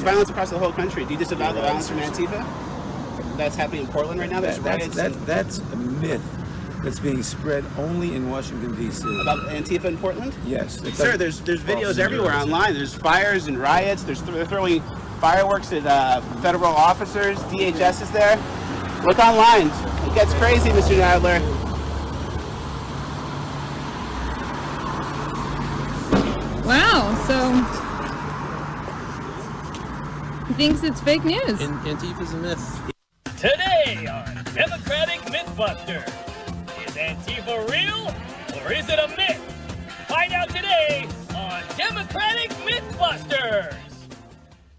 violence across the whole country. Do you disavow the violence from Antifa that's happening in Portland right now? There's riots. That's a myth that's being spread only in Washington, D.C. About Antifa in Portland? Yes. Sir, there's videos everywhere online. There's fires and riots. They're throwing fireworks at federal officers. DHS is there. Look online. It gets crazy, Mr. Nadler. Wow, so he thinks it's fake news. Antifa's a myth. Today on Democratic Mythbuster, is Antifa real or is it a myth? Find out today on Democratic Mythbusters.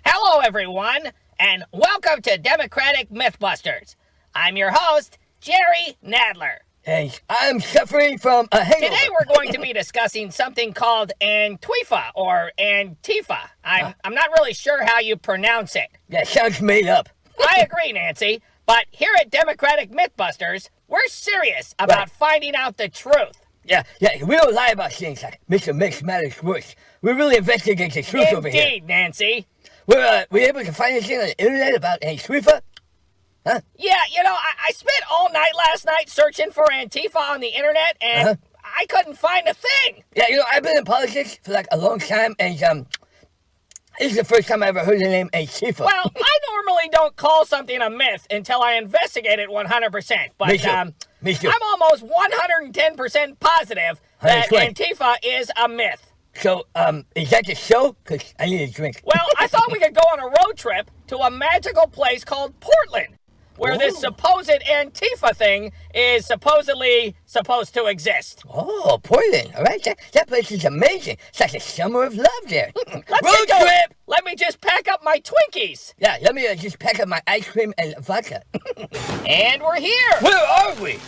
Hello, everyone, and welcome to Democratic Mythbusters. I'm your host, Jerry Nadler. Hey, I'm suffering from a hangover. Today we're going to be discussing something called Antifa or Antifa. I'm not really sure how you pronounce it. That sounds made up. I agree, Nancy, but here at Democratic Mythbusters, we're serious about finding out the truth. Yeah, we don't lie about things like Mr. Makes Matters Worse. We really investigate the truth over here. Indeed, Nancy. We're able to find anything on the internet about Antifa? Huh? Yeah, I spent all night last night searching for Antifa on the internet, and I couldn't find a thing. Yeah, I've been in politics for like a long time, and this is the first time I ever heard the name Antifa. Well, I normally don't call something a myth until I investigate it 100%, but Me too. I'm almost 110% positive that Antifa is a myth. So, is that the show? Because I need a drink. Well, I thought we could go on a road trip to a magical place called Portland, where this supposed Antifa thing is supposedly supposed to exist. Oh, Portland. All right. That place is amazing. It's like a summer of love there. Road trip! Let me just pack up my Twinkies. Yeah, let me just pack up my ice cream and vodka. And we're here. Where are we?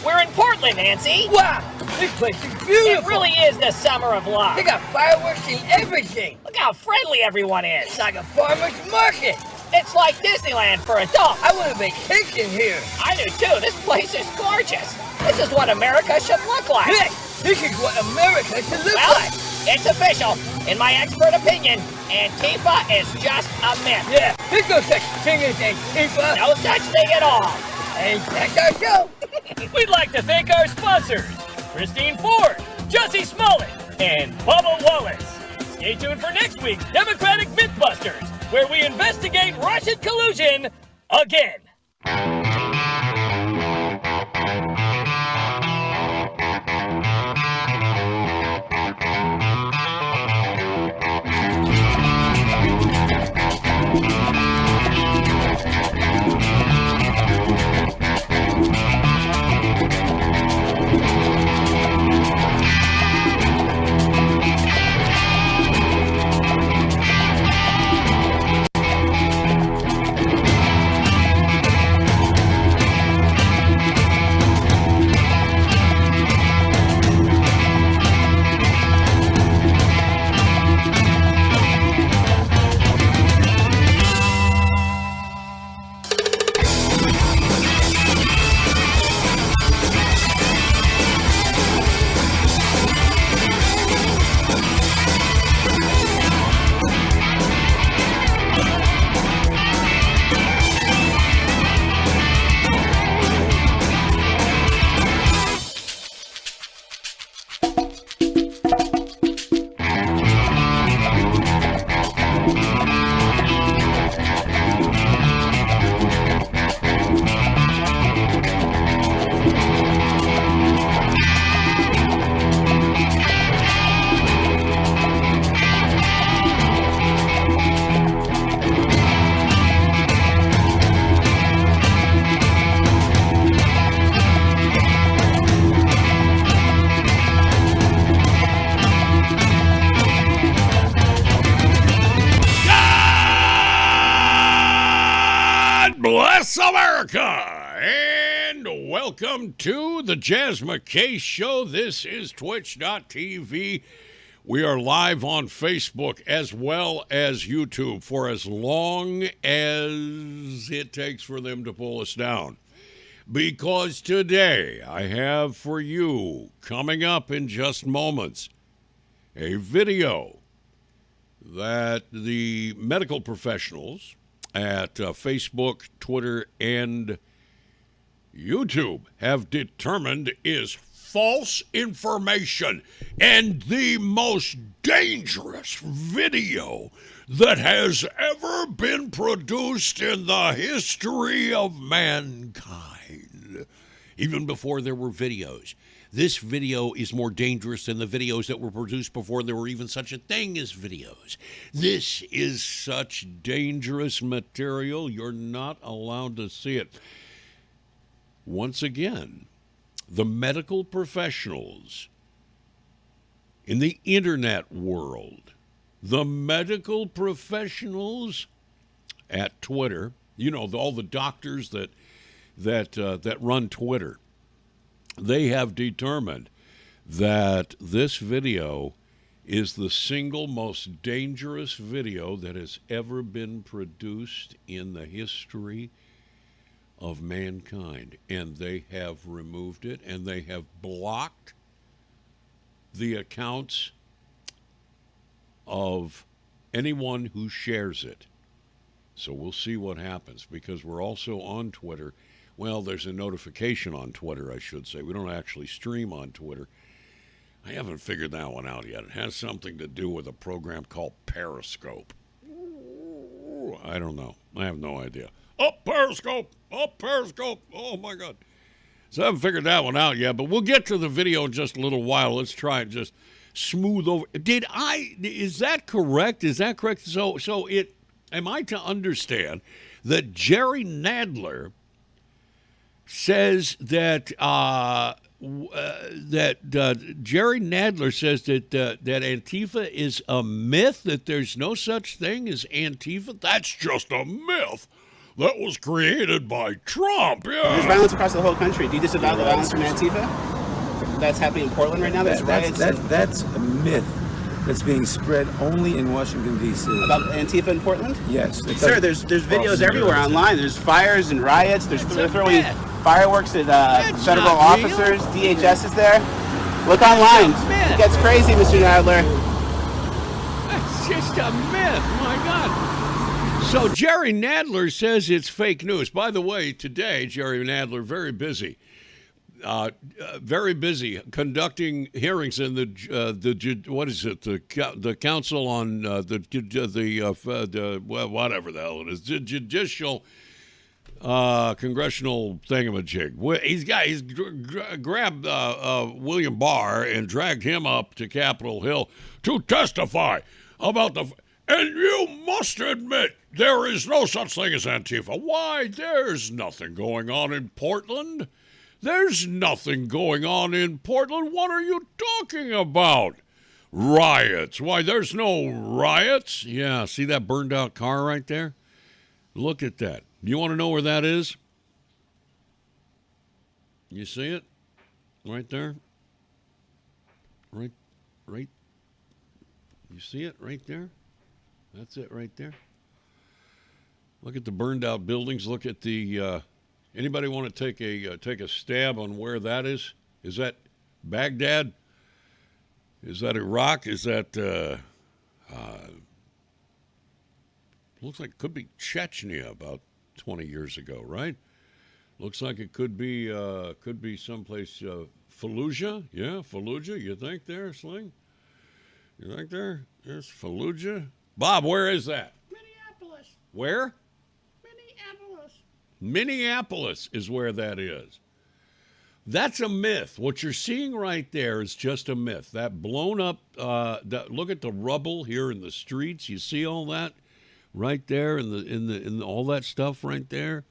We're in Portland, Nancy. Wow, this place is beautiful. It really is the summer of love. They got fireworks and everything. Look how friendly everyone is. It's like a farmer's market. It's like Disneyland for adults. I want a vacation here. I do too. This place is gorgeous. This is what America should look like. This is what America should look like. It's official. In my expert opinion, Antifa is just a myth. Yeah, there's no such thing as Antifa. No such thing at all. And that's our show. We'd like to thank our sponsors, Christine Ford, Jussie Smollett, and Bubba Wallace. Stay tuned for next week's Democratic Mythbusters, where we investigate Russian collusion again. Bless America, and welcome to the Jaz McKay Show. This is Twitch.tv. We are live on Facebook as well as YouTube for as long as it takes for them to pull us down. Because today I have for you, coming up in just moments, a video that the medical professionals at Facebook, Twitter, and YouTube have determined is false information and the most dangerous video that has ever been produced in the history of mankind. Even before there were videos. This video is more dangerous than the videos that were produced before there were even such a thing as videos. This is such dangerous material, you're not allowed to see it. Once again, the medical professionals in the internet world, the medical professionals at Twitter, you know, all the doctors that run Twitter, they have determined that this video is the single most dangerous video that has ever been produced in the history of mankind. And they have removed it, and they have blocked the accounts of anyone who shares it. So we'll see what happens, because we're also on Twitter. Well, there's a notification on Twitter, I should say. We don't actually stream on Twitter. I haven't figured that one out yet. It has something to do with a program called Periscope. I don't know. I have no idea. Oh, Periscope! Oh, Periscope! Oh, my God. So I haven't figured that one out yet, but we'll get to the video in just a little while. Let's try and just smooth over. Is that correct? Is that correct? So am I to understand that Jerry Nadler says that Jerry Nadler says that Antifa is a myth, that there's no such thing as Antifa? That's just a myth that was created by Trump. Yeah. There's violence across the whole country. Do you disavow the violence from Antifa? That's happening in Portland right now? There's riots. That's a myth that's being spread only in Washington, D.C. About Antifa in Portland? Yes. Sir, there's videos everywhere online. There's fires and riots. They're throwing fireworks at federal officers. DHS is there. Look online. It gets crazy, Mr. Nadler. That's just a myth. My God. So Jerry Nadler says it's fake news. By the way, today, Jerry Nadler, very busy conducting hearings in the what is it, the council on the whatever the hell it is, judicial congressional thingamajig. He's grabbed William Barr and dragged him up to Capitol Hill to testify about and you must admit there is no such thing as Antifa. Why, there's nothing going on in Portland. There's nothing going on in Portland. What are you talking about? Riots. Why, there's no riots. Yeah, see that burned out car right there? Look at that. You want to know where that is? You see it? Right there? Right. You see it right there? That's it right there. Look at the burned out buildings. Look at the... anybody want to take a stab on where that is? Is that Baghdad? Is that Iraq? Is that looks like it could be Chechnya about 20 years ago, right? Looks like it could be someplace Fallujah. Yeah, Fallujah. You think there, Sling? You think there? There's Fallujah. Bob, where is that? Minneapolis. Where? Minneapolis. Minneapolis is where that is. That's a myth. What you're seeing right there is just a myth. That blown up, look at the rubble here in the streets. You see all that right there in all that stuff right there?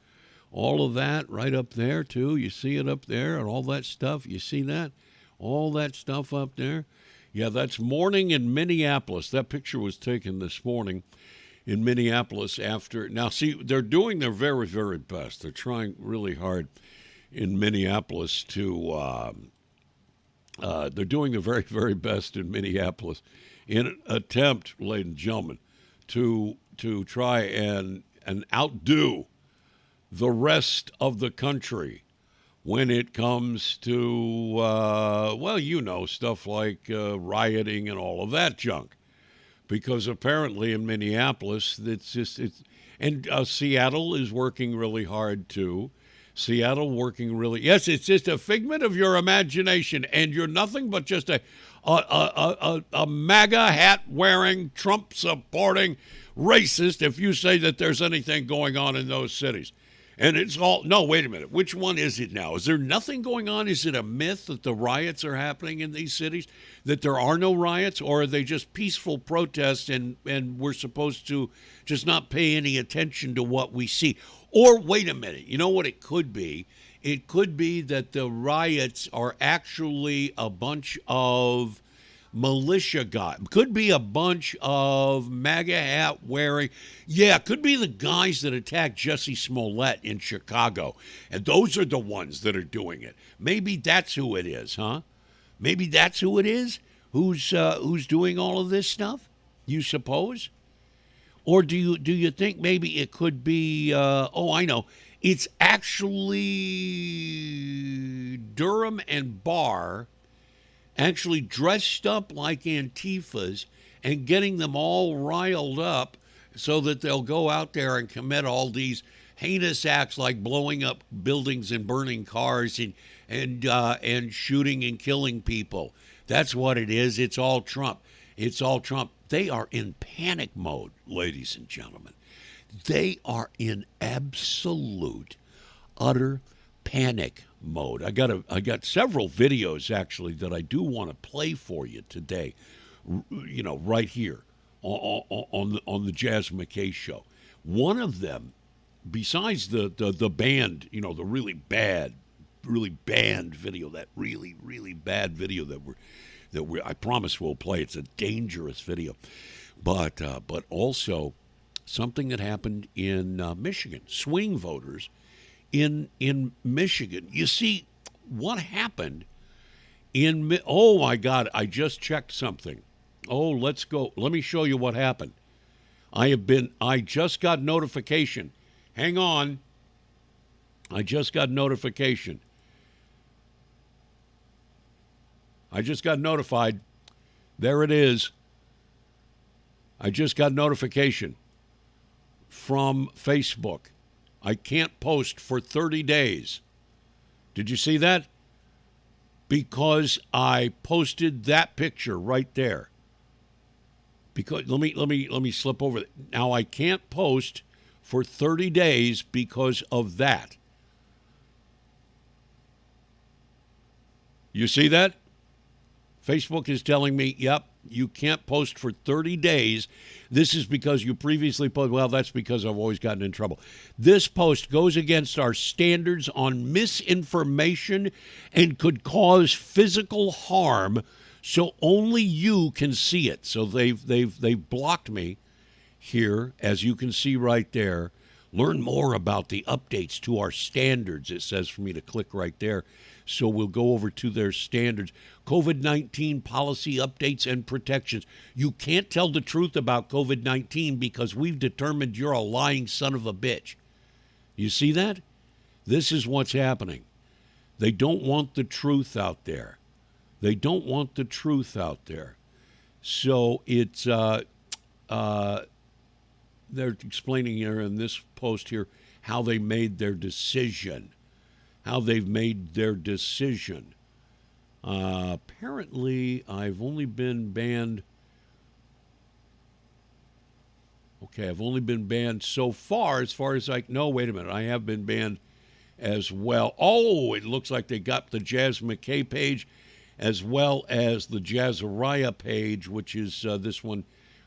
All of that right up there too. You see it up there and all that stuff. You see that? All that stuff up there. Yeah, that's morning in Minneapolis. That picture was taken this morning in Minneapolis after. Now, see, they're doing their very, very best. They're trying really hard in Minneapolis to. They're doing their very, very best in Minneapolis in an attempt, ladies and gentlemen, to try and outdo the rest of the country when it comes to, stuff like rioting and all of that junk. because apparently in Minneapolis, and Seattle is working really hard too. Seattle working really, yes, it's just a figment of your imagination, and you're nothing but just a MAGA hat wearing, Trump supporting racist if you say that there's anything going on in those cities. And it's all, no, wait a minute. Which one is it now? Is there nothing going on? Is it a myth that the riots are happening in these cities? That there are no riots? Or are they just peaceful protests and we're supposed to just not pay any attention to what we see? Or wait a minute. You know what it could be? It could be that the riots are actually a bunch of militia guys. Could be a bunch of MAGA hat wearing. Yeah, could be the guys that attacked Jesse Smollett in Chicago. And those are the ones that are doing it. Maybe that's who it is, huh? Maybe that's who it is who's doing all of this stuff, you suppose? Or do you think maybe it could be, I know, it's actually Durham and Barr actually dressed up like Antifas and getting them all riled up so that they'll go out there and commit all these heinous acts like blowing up buildings and burning cars and shooting and killing people. That's what it is. It's all Trump. It's all Trump. They are in panic mode, ladies and gentlemen. They are in absolute, utter panic mode. I got several videos actually that I do want to play for you today, you know, right here on the Jaz McKay show. One of them, besides the banned, you know, the really banned video, that really bad video that I promise we'll play. It's a dangerous video, but also something that happened in Michigan. Swing voters in Michigan. You see, what happened oh my God, I just checked something. Oh, let's go. Let me show you what happened. I just got notification. Hang on. I just got notification. I just got notified. There it is. I just got notification from Facebook. I can't post for 30 days. Did you see that? Because I posted that picture right there. Because let me slip over. Now I can't post for 30 days because of that. You see that? Facebook is telling me, yep, you can't post for 30 days. This is because you previously posted. Well, that's because I've always gotten in trouble. This post goes against our standards on misinformation and could cause physical harm, so only you can see it. So they've blocked me here, as you can see right there. Learn more about the updates to our standards. It says for me to click right there. So we'll go over to their standards. COVID-19 policy updates and protections. You can't tell the truth about COVID-19 because we've determined you're a lying son of a bitch. You see that? This is what's happening. They don't want the truth out there. They don't want the truth out there. So it's they're explaining here in this post here how they made their decision. How they've made their decision. Apparently, I've only been banned. Okay, I've only been banned so far as no, wait a minute. I have been banned as well. Oh, it looks like they got the Jaz McKay page as well as the Jazariah page, which is this one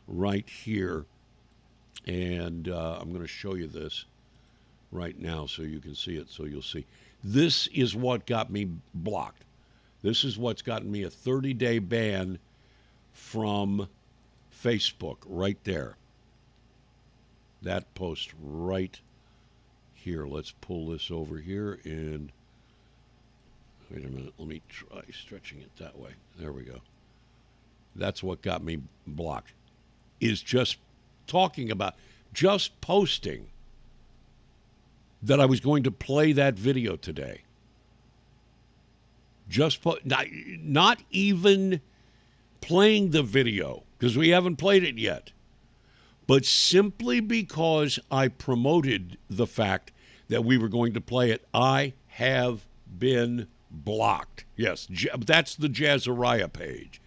right here. And I'm going to show you this right now so you can see it, so you'll see. This is what got me blocked. This is what's gotten me a 30-day ban from Facebook right there. That post right here. Let's pull this over here and wait a minute. Let me try stretching it that way. There we go. That's what got me blocked. Is just talking about, just posting that I was going to play that video today. Just not even playing the video because we haven't played it yet. But simply because I promoted the fact that we were going to play it, I have been blocked. Yes, that's the Jazzariah page.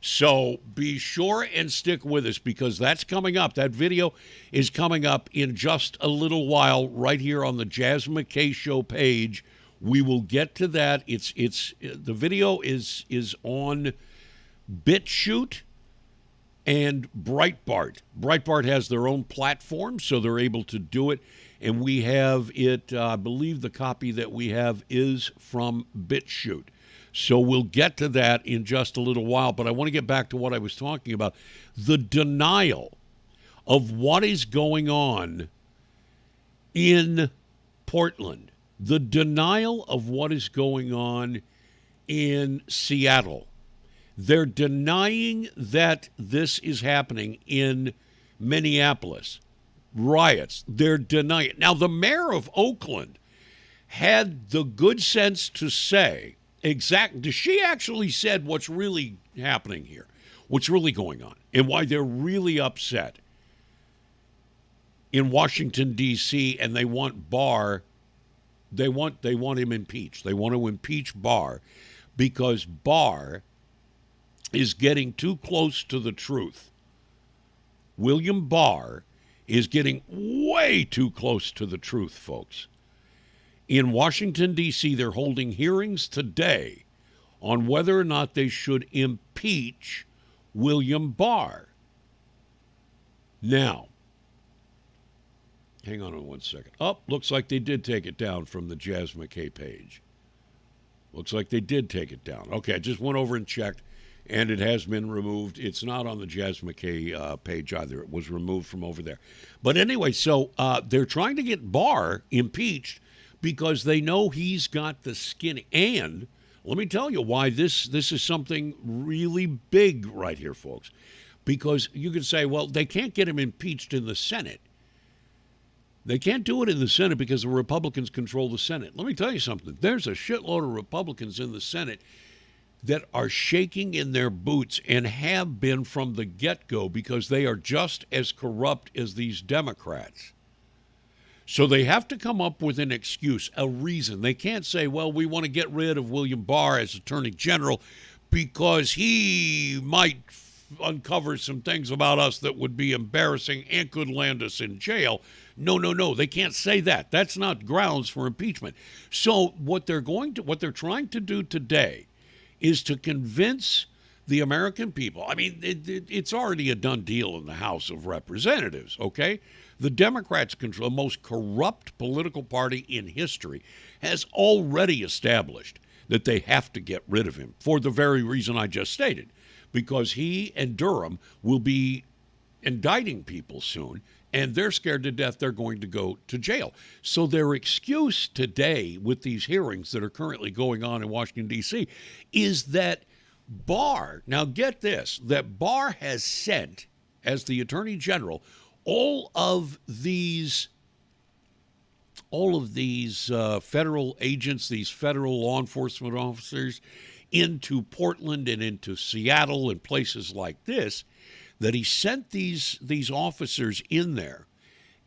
So be sure and stick with us because that's coming up. That video is coming up in just a little while right here on the Jaz McKay Show page. We will get to that. It's the video is on BitChute and Breitbart. Breitbart has their own platform, so they're able to do it. And we have it, I believe the copy that we have is from BitChute. So we'll get to that in just a little while, but I want to get back to what I was talking about. The denial of what is going on in Portland. The denial of what is going on in Seattle. They're denying that this is happening in Minneapolis. Riots. They're denying it. Now, the mayor of Oakland had the good sense to say, she actually said what's really happening here, what's really going on, and why they're really upset in Washington, D.C., and they want Barr, they want him impeached. They want to impeach Barr because Barr is getting too close to the truth. William Barr is getting way too close to the truth, folks. In Washington, D.C., they're holding hearings today on whether or not they should impeach William Barr. Now, hang on one second. Oh, looks like they did take it down from the Jaz McKay page. Looks like they did take it down. Okay, I just went over and checked, and it has been removed. It's not on the Jaz McKay page either. It was removed from over there. But anyway, so they're trying to get Barr impeached because they know he's got the skin. And let me tell you why this is something really big right here, folks. Because you could say, well, they can't get him impeached in the Senate. They can't do it in the Senate because the Republicans control the Senate. Let me tell you something. There's a shitload of Republicans in the Senate that are shaking in their boots and have been from the get-go because they are just as corrupt as these Democrats. So they have to come up with an excuse, a reason. They can't say, well, we want to get rid of William Barr as Attorney General because he might uncover some things about us that would be embarrassing and could land us in jail. No. They can't say that. That's not grounds for impeachment. So what they're trying to do today is to convince the American people. I mean, it's already a done deal in the House of Representatives, okay? The Democrats control the most corrupt political party in history, has already established that they have to get rid of him for the very reason I just stated, because he and Durham will be indicting people soon, and they're scared to death they're going to go to jail. So their excuse today with these hearings that are currently going on in Washington, D.C., is that Barr, now get this, that Barr has sent, as the Attorney General, all of these federal agents, these federal law enforcement officers, into Portland and into Seattle and places like this, that he sent these officers in there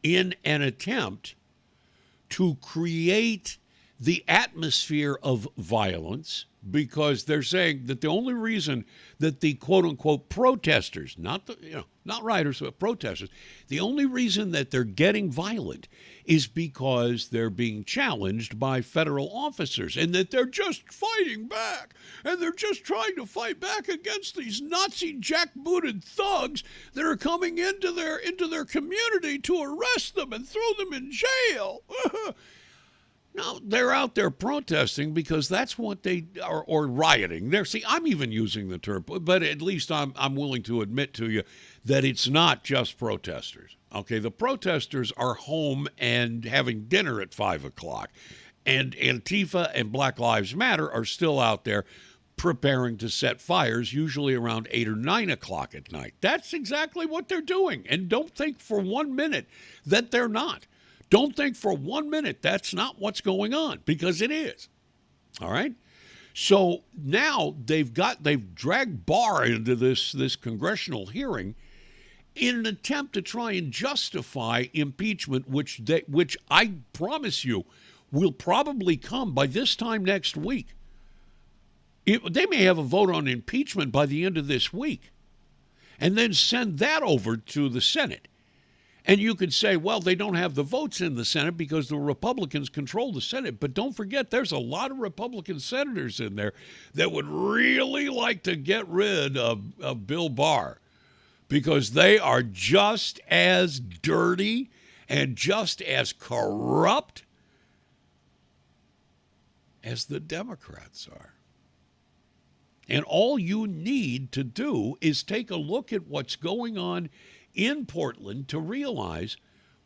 in an attempt to create the atmosphere of violence, because they're saying that the only reason that the quote-unquote protesters, not rioters, but protesters, the only reason that they're getting violent is because they're being challenged by federal officers, and that they're just fighting back, and they're just trying to fight back against these Nazi jackbooted thugs that are coming into their community to arrest them and throw them in jail. No, they're out there protesting because that's what they are, or rioting. I'm even using the term, but at least I'm willing to admit to you that it's not just protesters. Okay, the protesters are home and having dinner at 5 o'clock, and Antifa and Black Lives Matter are still out there preparing to set fires, usually around 8 or 9 o'clock at night. That's exactly what they're doing, and don't think for 1 minute that they're not. Don't think for 1 minute that's not what's going on, because it is. All right? So now they've dragged Barr into this congressional hearing in an attempt to try and justify impeachment, which I promise you will probably come by this time next week. They may have a vote on impeachment by the end of this week and then send that over to the Senate. And you could say, well, they don't have the votes in the Senate because the Republicans control the Senate. But don't forget, there's a lot of Republican senators in there that would really like to get rid of Bill Barr because they are just as dirty and just as corrupt as the Democrats are. And all you need to do is take a look at what's going on in Portland to realize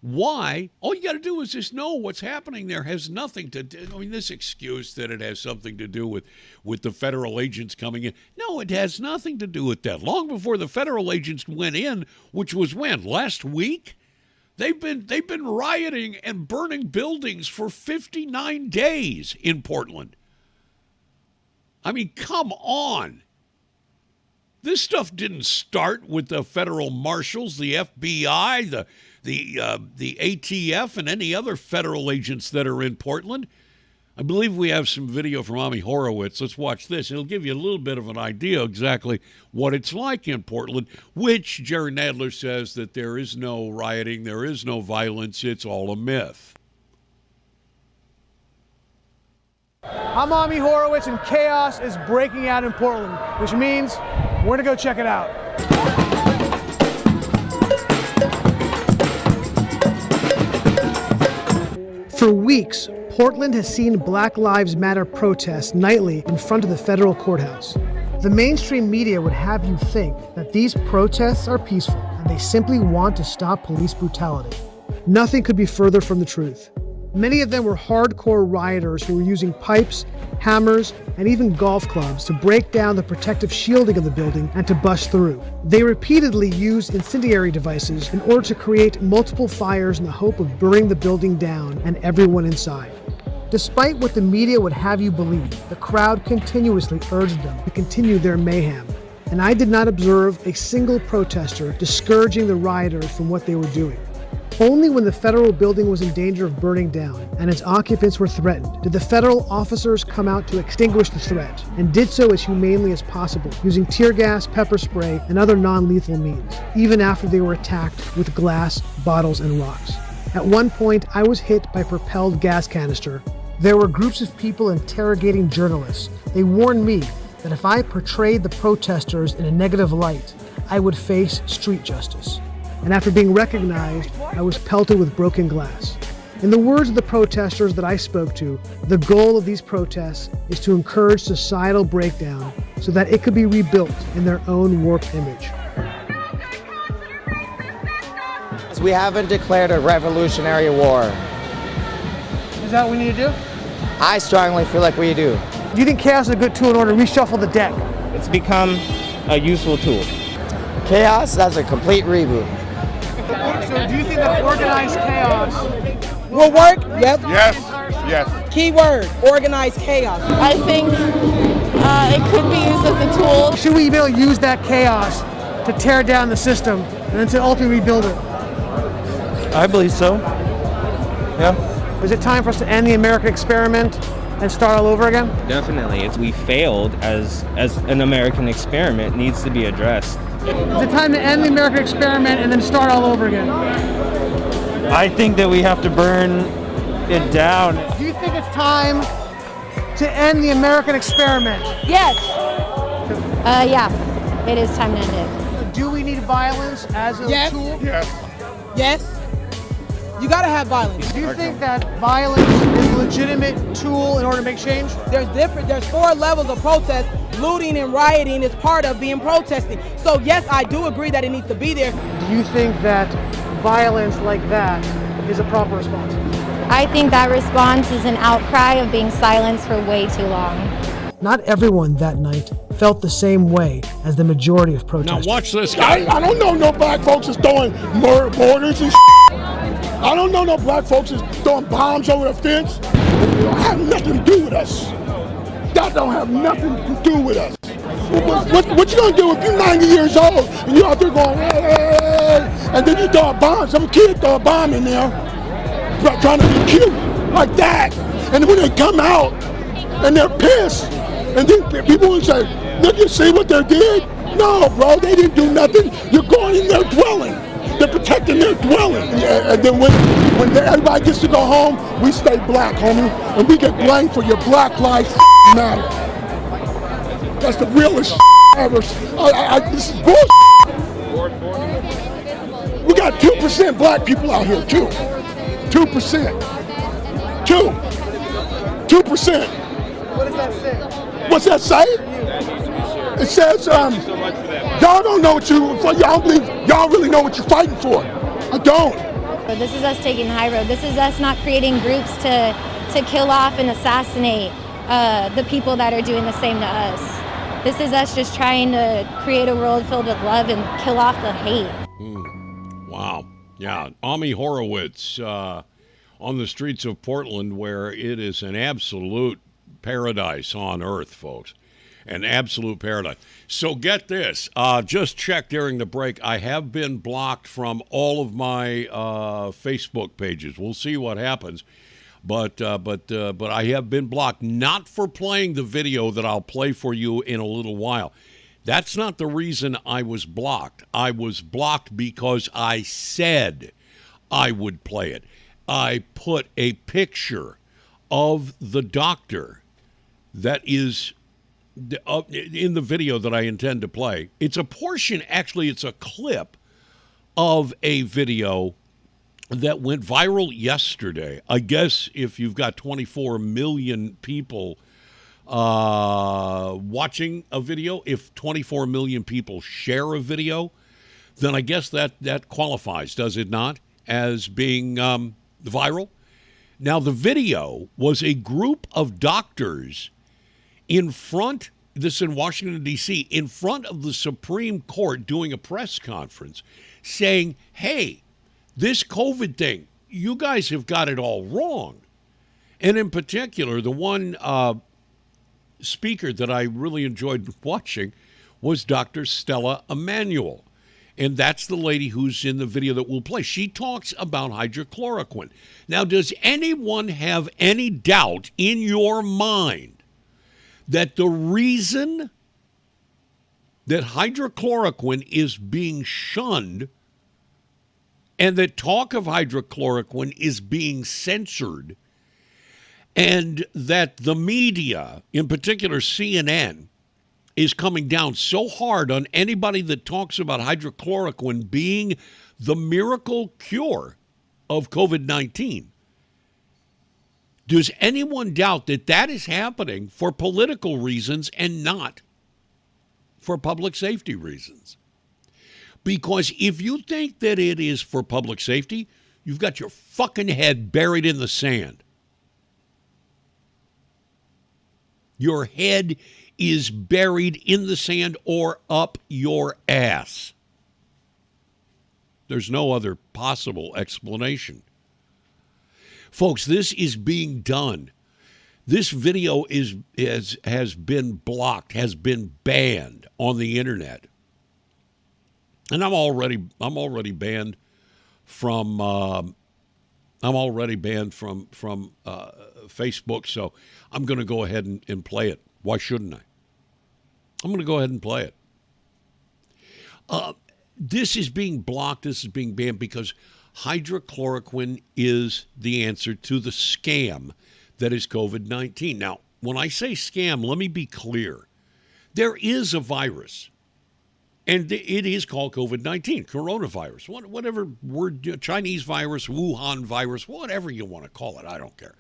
why. All you got to do is just know what's happening there has nothing to do. I mean, this excuse that it has something to do with the federal agents coming in. No, it has nothing to do with that. Long before the federal agents went in, which was when? Last week? They've been rioting and burning buildings for 59 days in Portland. I mean, come on. This stuff didn't start with the federal marshals, the FBI, the ATF, and any other federal agents that are in Portland. I believe we have some video from Ami Horowitz. Let's watch this. It'll give you a little bit of an idea exactly what it's like in Portland, which Jerry Nadler says that there is no rioting, there is no violence, it's all a myth. I'm Ami Horowitz, and chaos is breaking out in Portland, which means we're gonna go check it out. For weeks, Portland has seen Black Lives Matter protests nightly in front of the federal courthouse. The mainstream media would have you think that these protests are peaceful and they simply want to stop police brutality. Nothing could be further from the truth. Many of them were hardcore rioters who were using pipes, hammers, and even golf clubs to break down the protective shielding of the building and to bust through. They repeatedly used incendiary devices in order to create multiple fires in the hope of burning the building down and everyone inside. Despite what the media would have you believe, the crowd continuously urged them to continue their mayhem. And I did not observe a single protester discouraging the rioters from what they were doing. Only when the federal building was in danger of burning down and its occupants were threatened did the federal officers come out to extinguish the threat, and did so as humanely as possible, using tear gas, pepper spray, and other non-lethal means, even after they were attacked with glass, bottles, and rocks. At one point, I was hit by a propelled gas canister. There were groups of people interrogating journalists. They warned me that if I portrayed the protesters in a negative light, I would face street justice. And after being recognized, I was pelted with broken glass. In the words of the protesters that I spoke to, the goal of these protests is to encourage societal breakdown so that it could be rebuilt in their own warped image. We haven't declared a revolutionary war. Is that what we need to do? I strongly feel like we do. Do you think chaos is a good tool in order to reshuffle the deck? It's become a useful tool. Chaos, that's a complete reboot. So do you think that organized chaos will work? Yep. Yes. Yes. Keyword, organized chaos. I think it could be used as a tool. Should we be able to use that chaos to tear down the system and then to ultimately rebuild it? I believe so. Yeah. Is it time for us to end the American experiment and start all over again? Definitely. We failed as an American experiment. Needs to be addressed. Is it time to end the American experiment and then start all over again? I think that we have to burn it down. Do you think it's time to end the American experiment? Yes. Yeah. It is time to end it. Do we need violence as a tool? Yes. You gotta have violence. Do you think that violence is a legitimate tool in order to make change? There's 4 levels of protest. Looting and rioting is part of being protesting. So yes, I do agree that it needs to be there. Do you think that violence like that is a proper response? I think that response is an outcry of being silenced for way too long. Not everyone that night felt the same way as the majority of protesters. Now watch this guy. I don't know no black folks is throwing mortars and I don't know no black folks is throwing bombs over the fence. It don't have nothing to do with us. That don't have nothing to do with us. What you gonna do if you're 90 years old and you're out there going, hey, and then you throw a bomb, some kid throw a bomb in there, trying to be cute, like that. And when they come out and they're pissed, and then people will say, look, you see what they did? No, bro, they didn't do nothing. You're going in their dwelling. They're protecting their dwelling. And then when everybody gets to go home, we stay black, homie. And we get blamed for your Black Lives Matter. That's the realest ever. This is bullshit. We got 2% black people out here, too. 2%. 2%. What does that say? What's that say? It says, y'all don't know what y'all really know what you're fighting for. I don't. This is us taking the high road. This is us not creating groups to kill off and assassinate the people that are doing the same to us. This is us just trying to create a world filled with love and kill off the hate. Wow. Yeah. Ami Horowitz on the streets of Portland, where it is an absolute paradise on earth, folks. An absolute paradise. So get this. Just check during the break. I have been blocked from all of my Facebook pages. We'll see what happens. But I have been blocked, not for playing the video that I'll play for you in a little while. That's not the reason I was blocked. I was blocked because I said I would play it. I put a picture of the doctor that is in the video that I intend to play. It's a portion, actually, it's a clip of a video that went viral yesterday. I guess if you've got 24 million people watching a video, if 24 million people share a video, then I guess that qualifies, does it not, as being viral? Now, the video was a group of doctors in front, this in Washington, D.C., in front of the Supreme Court doing a press conference saying, hey, this COVID thing, you guys have got it all wrong. And in particular, the one speaker that I really enjoyed watching was Dr. Stella Emanuel. And that's the lady who's in the video that we'll play. She talks about hydrochloroquine. Now, does anyone have any doubt in your mind that the reason that hydrochloroquine is being shunned and that talk of hydrochloroquine is being censored, and that the media, in particular CNN, is coming down so hard on anybody that talks about hydrochloroquine being the miracle cure of COVID-19? Does anyone doubt that that is happening for political reasons and not for public safety reasons? Because if you think that it is for public safety, you've got your fucking head buried in the sand. Your head is buried in the sand or up your ass. There's no other possible explanation. Folks, this is being done. This video has been blocked, has been banned on the internet. And I'm already banned from Facebook, so I'm going to go ahead and play it. Why shouldn't I? I'm going to go ahead and play it. This is being blocked. This is being banned because hydrochloroquine is the answer to the scam that is COVID-19. Now, when I say scam, let me be clear. There is a virus, and it is called COVID-19, coronavirus, whatever word, Chinese virus, Wuhan virus, whatever you want to call it, I don't care.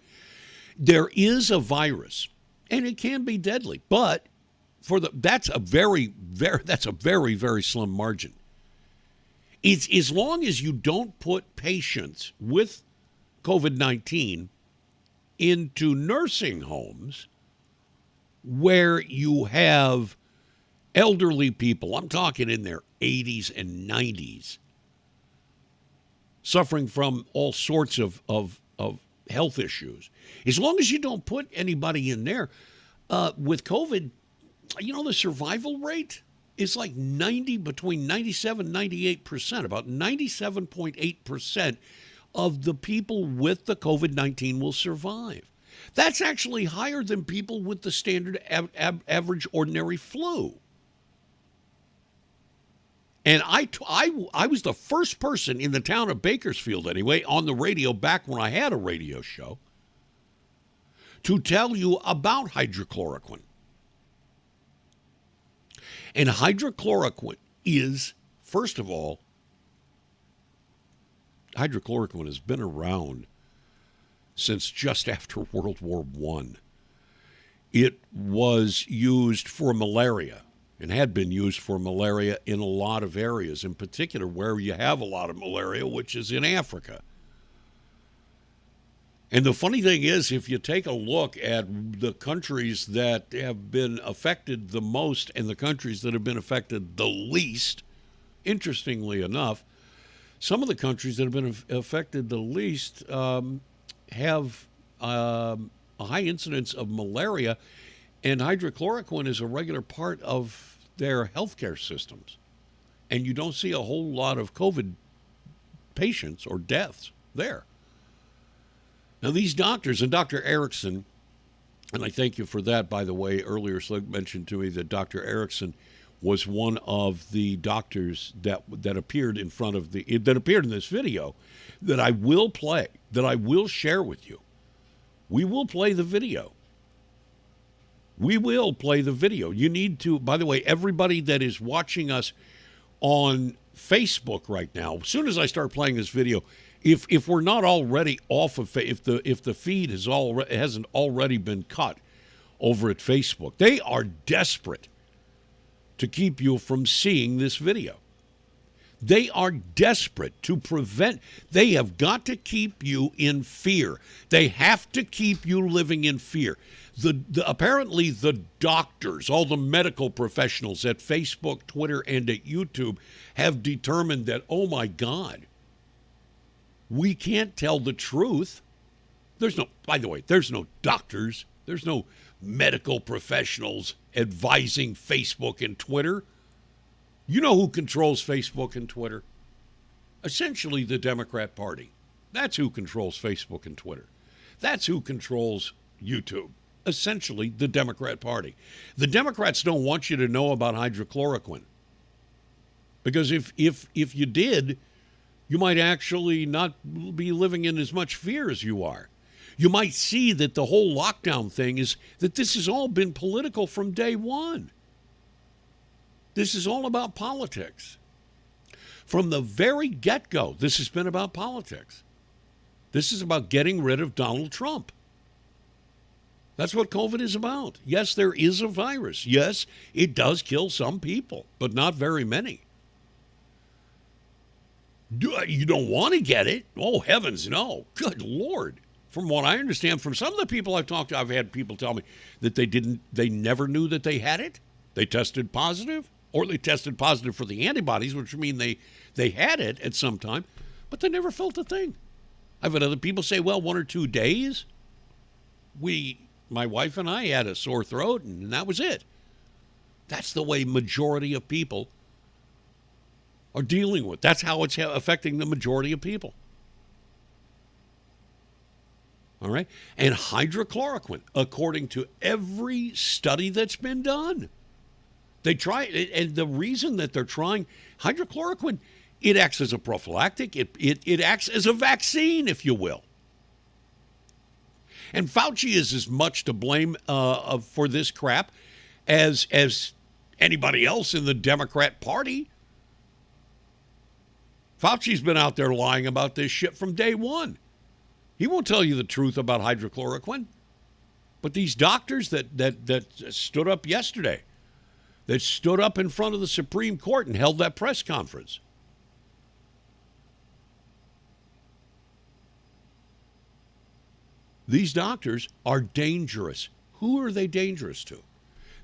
There is a virus, and it can be deadly, but that's a very, very slim margin. It's as long as you don't put patients with COVID-19 into nursing homes where you have elderly people, I'm talking in their 80s and 90s, suffering from all sorts of health issues. As long as you don't put anybody in there, with COVID, the survival rate is like between 97 and 98%. About 97.8% of the people with the COVID-19 will survive. That's actually higher than people with the standard average ordinary flu. And I was the first person in the town of Bakersfield, anyway, on the radio back when I had a radio show, to tell you about hydrochloroquine. And hydrochloroquine is, first of all, hydrochloroquine has been around since just after World War I. It was used for malaria and had been used for malaria in a lot of areas, in particular where you have a lot of malaria, which is in Africa. And the funny thing is, if you take a look at the countries that have been affected the most and the countries that have been affected the least, interestingly enough, some of the countries that have been affected the least have a high incidence of malaria, and hydrochloroquine is a regular part of their healthcare systems. And you don't see a whole lot of COVID patients or deaths there. Now, these doctors, and Dr. Erickson, and I thank you for that, by the way, earlier Slug mentioned to me that Dr. Erickson was one of the doctors that appeared in this video that I will play, that I will share with you. We will play the video. We will play the video. You need to, by the way, everybody that is watching us on Facebook right now, as soon as I start playing this video, if we're not already off of, if the feed hasn't already been cut over at Facebook, they are desperate to keep you from seeing this video. They are desperate to prevent. They have got to keep you in fear. They have to keep you living in fear. Apparently the doctors, all the medical professionals at Facebook, Twitter, and at YouTube have determined that, oh my God, we can't tell the truth. By the way, there's no doctors. There's no medical professionals advising Facebook and Twitter. You know who controls Facebook and Twitter? Essentially the Democrat Party. That's who controls Facebook and Twitter. That's who controls YouTube. Essentially the Democrat Party. The Democrats don't want you to know about hydrochloroquine. Because if you did, you might actually not be living in as much fear as you are. You might see that the whole lockdown thing is that this has all been political from day one. This is all about politics. From the very get-go, this has been about politics. This is about getting rid of Donald Trump. That's what COVID is about. Yes, there is a virus. Yes, it does kill some people, but not very many. You don't want to get it? Oh, heavens, no. Good Lord. From what I understand, from some of the people I've talked to, I've had people tell me that they never knew that they had it. They tested positive, or they tested positive for the antibodies, which mean they had it at some time, but they never felt a thing. I've had other people say, well, 1 or 2 days, my wife and I had a sore throat, and that was it. That's the way majority of people are dealing with. That's how it's affecting the majority of people. All right? And hydrochloroquine, according to every study that's been done, they try, and the reason that they're trying hydrochloroquine, it acts as a prophylactic. It acts as a vaccine, if you will. And Fauci is as much to blame for this crap as anybody else in the Democrat Party. Fauci's been out there lying about this shit from day one. He won't tell you the truth about hydrochloroquine. But these doctors that stood up yesterday, that stood up in front of the Supreme Court and held that press conference, these doctors are dangerous. Who are they dangerous to?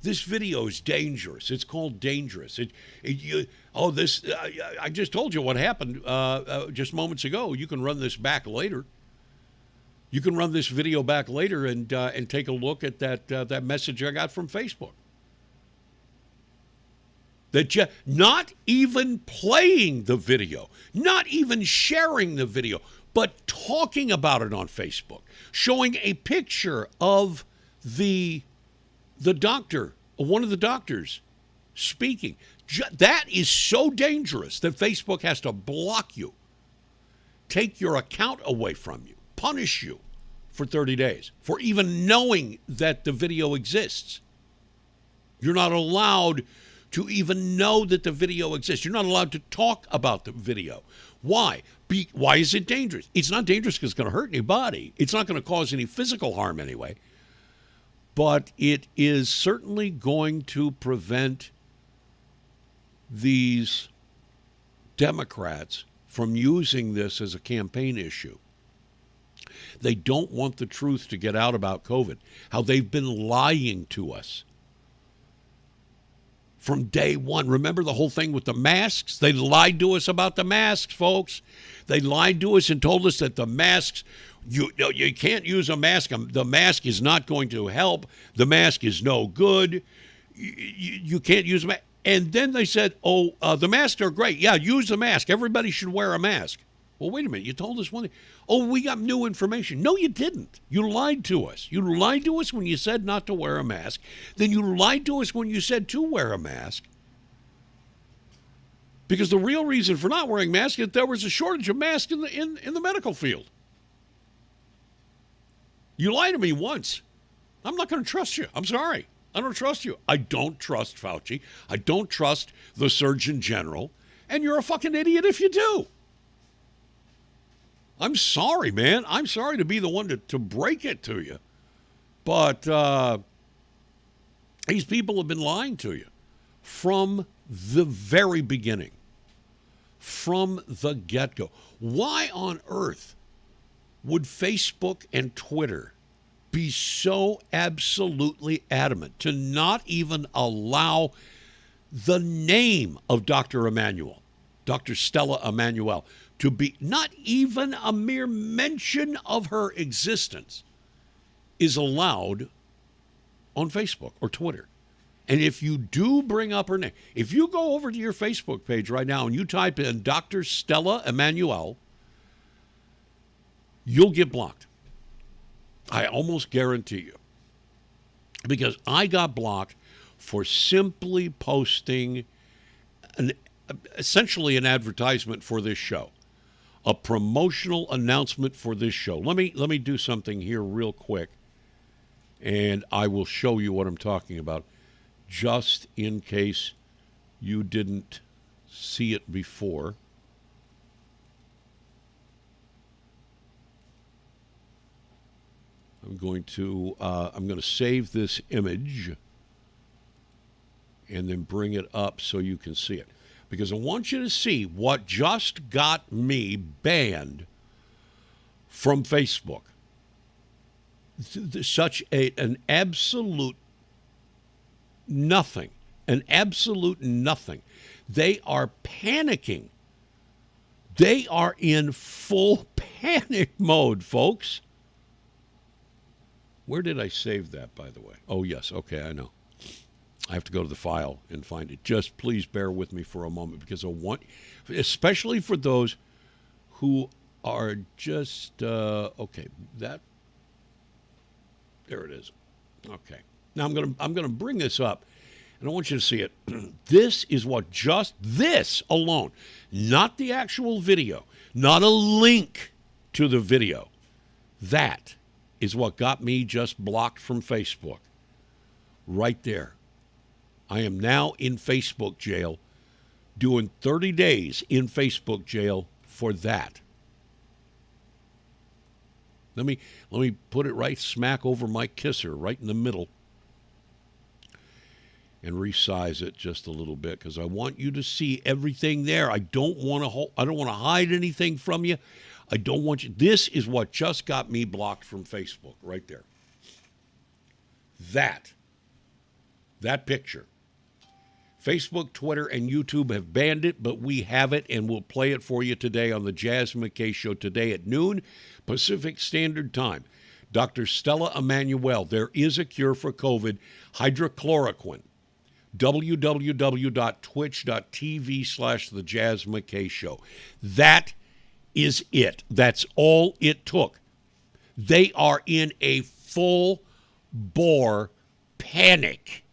This video is dangerous. It's called Dangerous. I just told you what happened just moments ago. You can run this back later. You can run this video back later and take a look at that message I got from Facebook. That not even playing the video, not even sharing the video, but talking about it on Facebook, showing a picture of the doctor, one of the doctors speaking. That is so dangerous that Facebook has to block you, take your account away from you, punish you for 30 days for even knowing that the video exists. You're not allowed to even know that the video exists. You're not allowed to talk about the video. Why? Why is it dangerous? It's not dangerous because it's going to hurt anybody. It's not going to cause any physical harm anyway. But it is certainly going to prevent these Democrats from using this as a campaign issue. They don't want the truth to get out about COVID, how they've been lying to us from day one. Remember the whole thing with the masks? They lied to us about the masks, folks. They lied to us and told us that the masks, you can't use a mask. The mask is not going to help. The mask is no good. You can't use a mask. And then they said, the masks are great. Yeah, use the mask. Everybody should wear a mask. Well, wait a minute. You told us one thing. Oh, we got new information. No, you didn't. You lied to us. You lied to us when you said not to wear a mask. Then you lied to us when you said to wear a mask. Because the real reason for not wearing masks is that there was a shortage of masks in the medical field. You lied to me once. I'm not going to trust you. I'm sorry. I don't trust you. I don't trust Fauci. I don't trust the Surgeon General. And you're a fucking idiot if you do. I'm sorry, man. I'm sorry to be the one to break it to you. But these people have been lying to you from the very beginning, from the get-go. Why on earth would Facebook and Twitter be so absolutely adamant to not even allow the name of Dr. Emanuel, Dr. Stella Emanuel, to be, not even a mere mention of her existence is allowed on Facebook or Twitter? And if you do bring up her name, if you go over to your Facebook page right now and you type in Dr. Stella Emanuel, you'll get blocked. I almost guarantee you. Because I got blocked for simply posting essentially an advertisement for this show, a promotional announcement for this show. Let me do something here real quick, and I will show you what I'm talking about, just in case you didn't see it before. I'm going to save this image and then bring it up so you can see it, because I want you to see what just got me banned from Facebook. Such an absolute nothing, an absolute nothing. They are panicking. They are in full panic mode, folks. Where did I save that, by the way? Oh, yes. Okay, I know. I have to go to the file and find it. Just please bear with me for a moment, because I want, especially for those who are just, okay, that, there it is. Okay. Now I'm gonna bring this up, and I want you to see it. This is what just this alone, not the actual video, not a link to the video, that is what got me just blocked from Facebook. Right there. I am now in Facebook jail, doing 30 days in Facebook jail for that. Let me put it right smack over my kisser, right in the middle, and resize it just a little bit, because I want you to see everything there. I don't want to hide anything from you. I don't want you. This is what just got me blocked from Facebook, right there. That picture. Facebook, Twitter, and YouTube have banned it, but we have it, and we'll play it for you today on the Jaz McKay Show today at noon Pacific Standard Time. Dr. Stella Emanuel, there is a cure for COVID, hydrochloroquine. www.twitch.tv/The Jaz McKay Show. That is it. That's all it took. They are in a full-bore panic.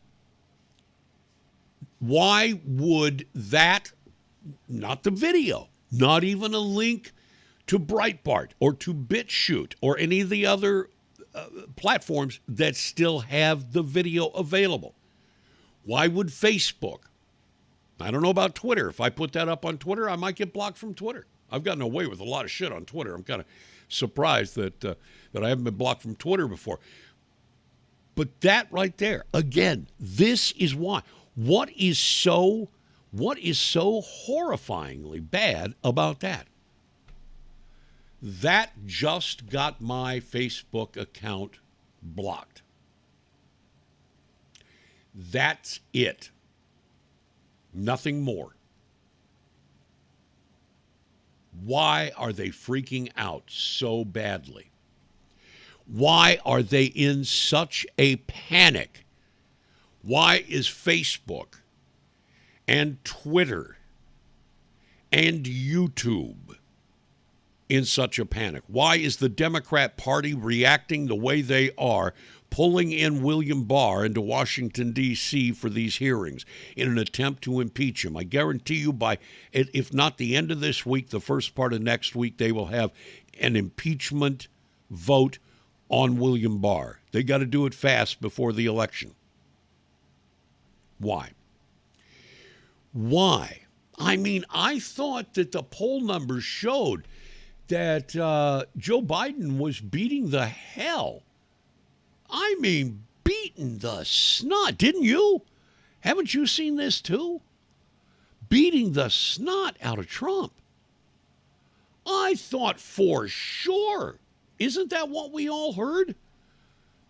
Why would that, not the video, not even a link to Breitbart or to BitChute or any of the other platforms that still have the video available? Why would Facebook? I don't know about Twitter. If I put that up on Twitter, I might get blocked from Twitter. I've gotten away with a lot of shit on Twitter. I'm kind of surprised that I haven't been blocked from Twitter before. But that right there, again, this is why. What is so horrifyingly bad about that? That just got my Facebook account blocked. That's it. Nothing more. Why are they freaking out so badly? Why are they in such a panic? Why is Facebook and Twitter and YouTube in such a panic? Why is the Democrat Party reacting the way they are, pulling in William Barr into Washington, D.C. for these hearings in an attempt to impeach him? I guarantee you by, if not the end of this week, the first part of next week, they will have an impeachment vote on William Barr. They got to do it fast before the election. Why? Why? I mean, I thought that the poll numbers showed that Joe Biden was beating the hell. I mean, beating the snot. Didn't you? Haven't you seen this too? Beating the snot out of Trump. I thought for sure. Isn't that what we all heard?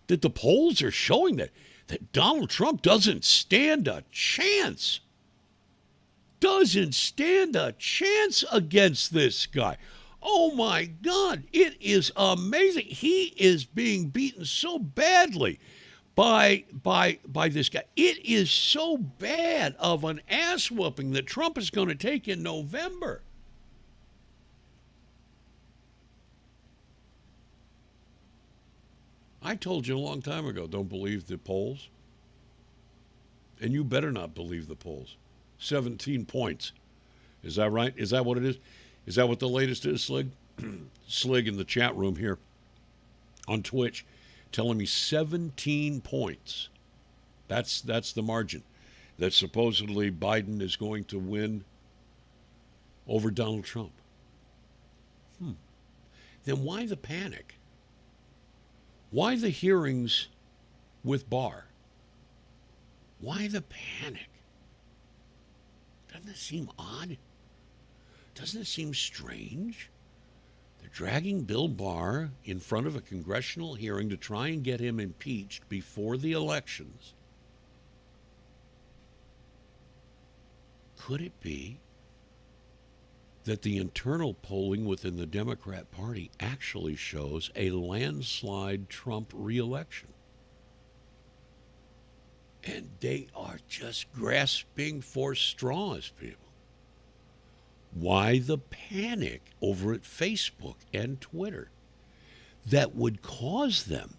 That the polls are showing that Donald Trump doesn't stand a chance. Doesn't stand a chance against this guy. Oh my God, it is amazing. He is being beaten so badly by this guy. It is so bad of an ass whooping that Trump is going to take in November. I told you a long time ago, don't believe the polls. And you better not believe the polls. 17 points. Is that right? Is that what it is? Is that what the latest is, Slig? Slig in the chat room here on Twitch telling me 17 points. That's the margin that supposedly Biden is going to win over Donald Trump. Then why the panic? Why the hearings with Barr? Why the panic? Doesn't it seem odd? Doesn't it seem strange? They're dragging Bill Barr in front of a congressional hearing to try and get him impeached before the elections. Could it be that the internal polling within the Democrat Party actually shows a landslide Trump reelection? And they are just grasping for straws, people. Why the panic over at Facebook and Twitter that would cause them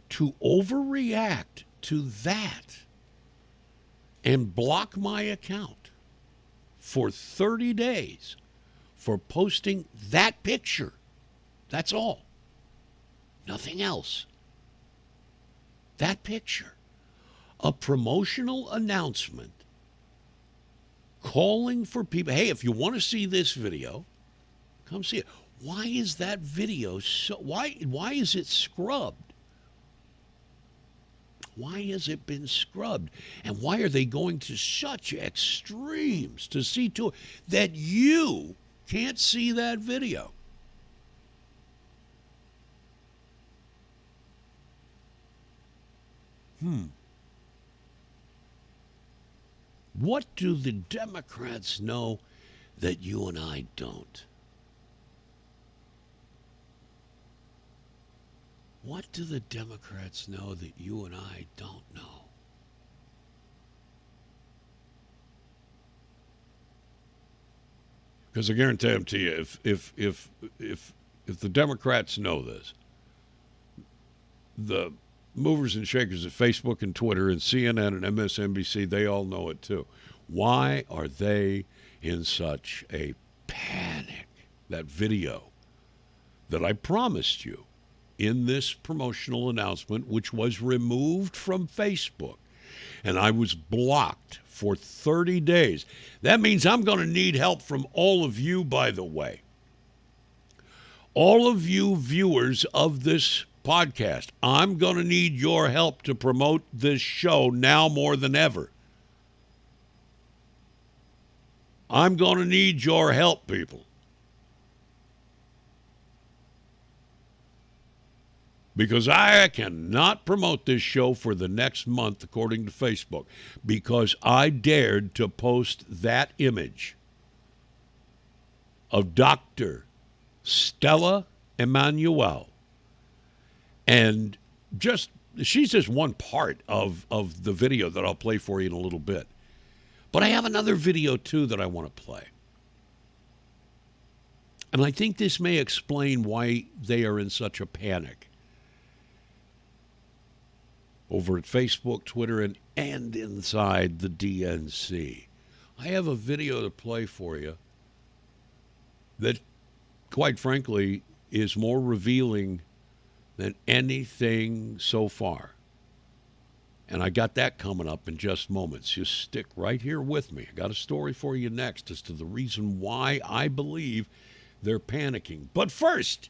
to overreact to that and block my account for 30 days for posting that picture? That's all. Nothing else. That picture. A promotional announcement calling for people, hey, if you want to see this video, come see it. Why is that video so, why is it scrubbed? Why has it been scrubbed? And why are they going to such extremes to see to it that you can't see that video? What do the Democrats know that you and I don't? What do the Democrats know that you and I don't know? Because I guarantee them to you, if the Democrats know this, the movers and shakers at Facebook and Twitter and CNN and MSNBC, they all know it too. Why are they in such a panic? That video that I promised you in this promotional announcement, which was removed from Facebook, and I was blocked for 30 days. That means I'm going to need help from all of you, by the way. All of you viewers of this podcast, I'm going to need your help to promote this show now more than ever. I'm going to need your help, people. Because I cannot promote this show for the next month, according to Facebook, because I dared to post that image of Dr. Stella Emanuel. And she's just one part of the video that I'll play for you in a little bit. But I have another video, too, that I want to play. And I think this may explain why they are in such a panic over at Facebook, Twitter, and inside the DNC. I have a video to play for you that, quite frankly, is more revealing than anything so far. And I got that coming up in just moments. Just stick right here with me. I got a story for you next as to the reason why I believe they're panicking. But first,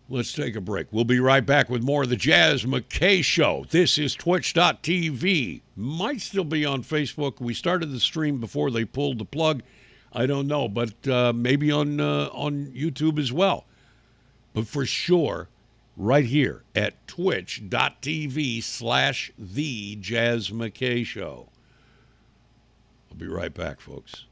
let's take a break. We'll be right back with more of the Jaz McKay Show. This is Twitch.tv. Might still be on Facebook. We started the stream before they pulled the plug. I don't know, but maybe on YouTube as well. But for sure, right here at Twitch.tv/The Jaz McKay Show. I'll be right back, folks.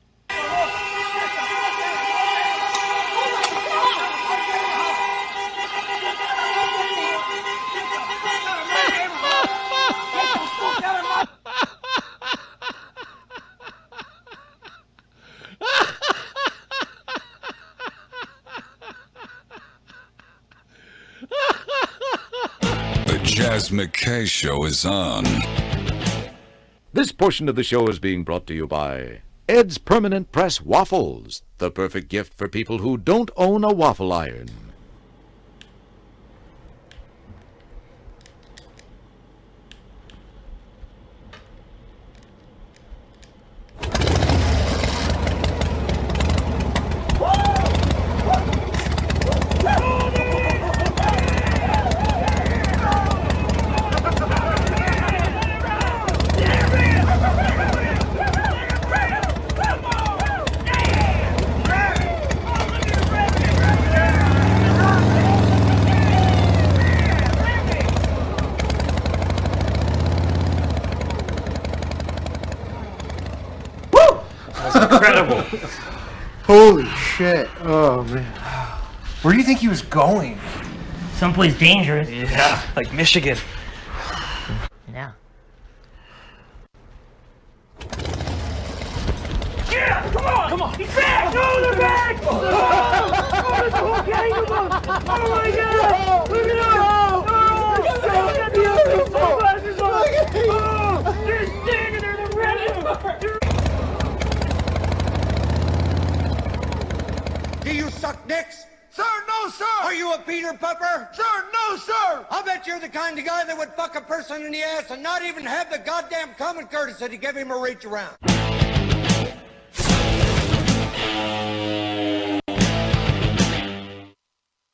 Jaz McKay Show is on. This portion of the show is being brought to you by Ed's Permanent Press Waffles, the perfect gift for people who don't own a waffle iron. Incredible. Holy shit. Oh, man. Where do you think he was going? Someplace dangerous. Yeah, like Michigan. Yeah. Yeah, come on! Come on! He's back! No, they're back! Oh, there's a whole gang of them! Oh my god! Look at them! Oh, look at the other sunglasses on! Oh, they're standing there, they're ready! Do you suck dicks? Sir, no, sir! Are you a Peter Pupper? Sir, no, sir! I'll bet you're the kind of guy that would fuck a person in the ass and not even have the goddamn common courtesy to give him a reach around.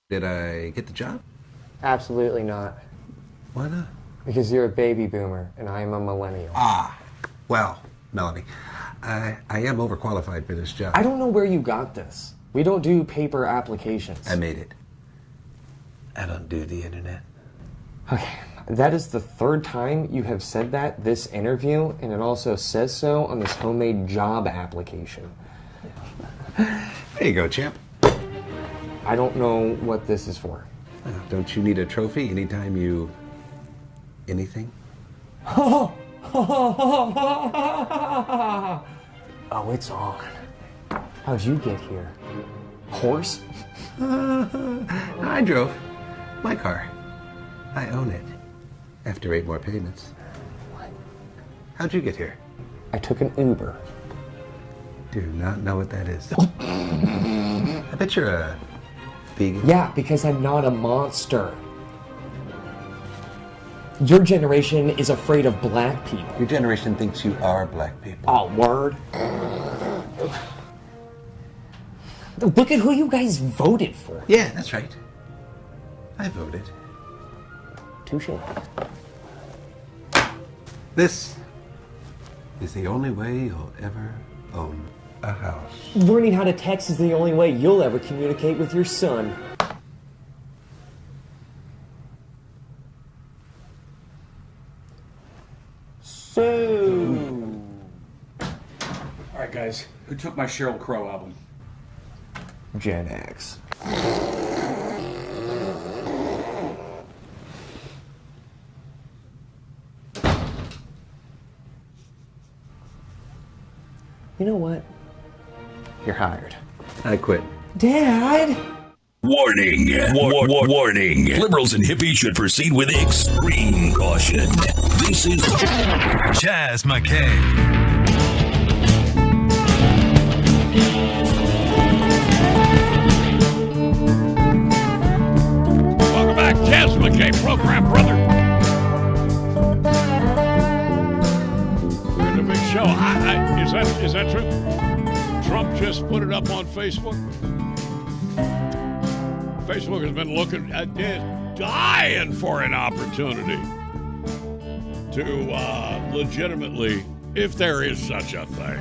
Did I get the job? Absolutely not. Why not? Because you're a baby boomer and I am a millennial. Ah, well, Melanie, I am overqualified for this job. I don't know where you got this. We don't do paper applications. I made it. I don't do the internet. Okay, That is the third time you have said that this interview, and it also says so on this homemade job application. There you go, champ. I don't know what this is for. Don't you need a trophy anytime you... anything? Oh, it's on. How'd you get here? Horse? I drove. My car. I own it. After 8 more payments. What? How'd you get here? I took an Uber. Do not know what that is. I bet you're a vegan. Yeah, because I'm not a monster. Your generation is afraid of black people. Your generation thinks you are black people. Oh, word. Look at who you guys voted for. Yeah, that's right. I voted. Touche. This is the only way you'll ever own a house. Learning how to text is the only way you'll ever communicate with your son. So... All right, guys. Who took my Sheryl Crow album? Gen X. You know what? You're hired. I quit. Dad! Warning! Warning! Liberals and hippies should proceed with extreme caution. This is Jaz McKay. Welcome back, Jaz McKay program, brother. We're in the big show. Is that true? Trump just put it up on Facebook. Facebook has been looking at dying for an opportunity to legitimately, if there is such a thing,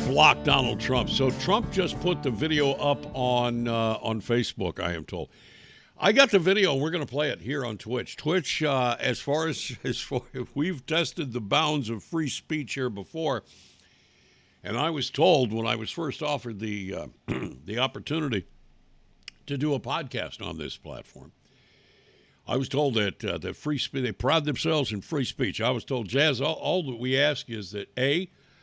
block Donald Trump. So Trump just put the video up on Facebook, I am told. I got the video, and we're going to play it here on Twitch. Twitch, as far as we've tested the bounds of free speech here before, and I was told when I was first offered the the opportunity to do a podcast on this platform, I was told that that free speech, they pride themselves in free speech. I was told, Jazz, all that we ask is that A,